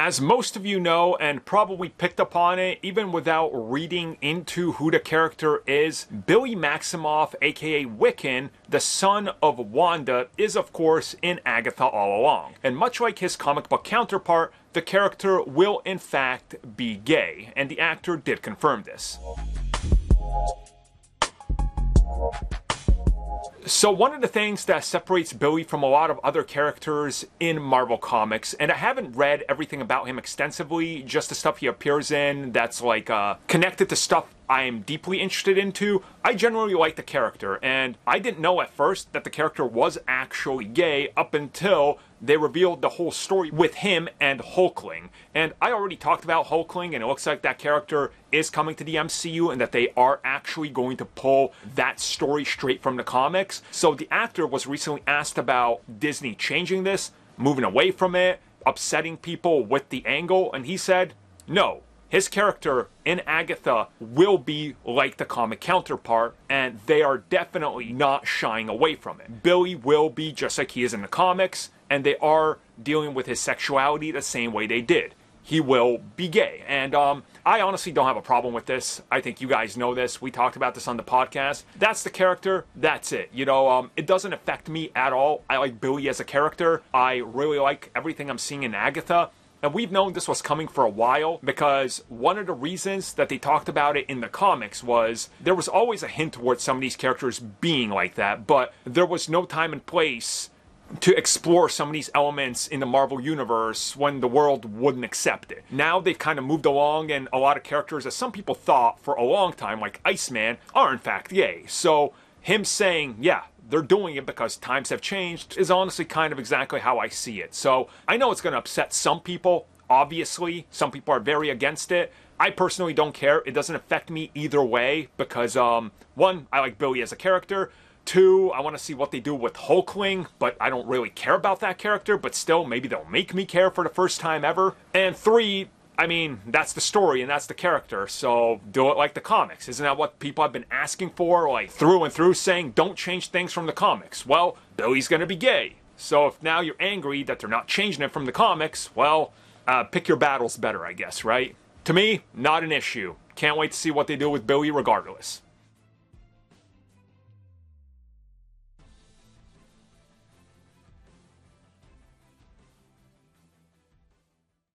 As most of you know, and probably picked up on it even without reading into who the character is, Billy Maximoff, aka Wiccan, the son of Wanda, is of course in Agatha all along. And much like his comic book counterpart, the character will in fact be gay, and the actor did confirm this. So one of the things that separates Billy from a lot of other characters in Marvel Comics, and I haven't read everything about him extensively, just the stuff he appears in that's like connected to stuff I'm deeply interested into, I generally like the character, and I didn't know at first that the character was actually gay up until they revealed the whole story with him and Hulkling. And I already talked about Hulkling, and it looks like that character is coming to the MCU and that they are actually going to pull that story straight from the comics. So the actor was recently asked about Disney changing this, moving away from it, upsetting people with the angle, and he said, no. His character in Agatha will be like the comic counterpart, and they are definitely not shying away from it. Billy will be just like he is in the comics, and they are dealing with his sexuality the same way they did. He will be gay, and I honestly don't have a problem with this. I think you guys know this. We talked about this on the podcast. That's the character. That's it. You know, it doesn't affect me at all. I like Billy as a character. I really like everything I'm seeing in Agatha. And we've known this was coming for a while because one of the reasons that they talked about it in the comics was there was always a hint towards some of these characters being like that, but there was no time and place to explore some of these elements in the Marvel Universe when the world wouldn't accept it. Now they've kind of moved along, and a lot of characters, as some people thought for a long time, like Iceman, are in fact gay. So him saying, yeah, they're doing it because times have changed, is honestly kind of exactly how I see it. So I know it's going to upset some people, obviously. Some people are very against it. I personally don't care. It doesn't affect me either way because, one, I like Billy as a character. Two, I want to see what they do with Hulkling, but I don't really care about that character, but still, maybe they'll make me care for the first time ever. And three, I mean, that's the story and that's the character, so do it like the comics. Isn't that what people have been asking for, like through and through, saying don't change things from the comics? Well, Billy's gonna be gay. So if now you're angry that they're not changing it from the comics, well, pick your battles better, I guess, right? To me, not an issue. Can't wait to see what they do with Billy regardless.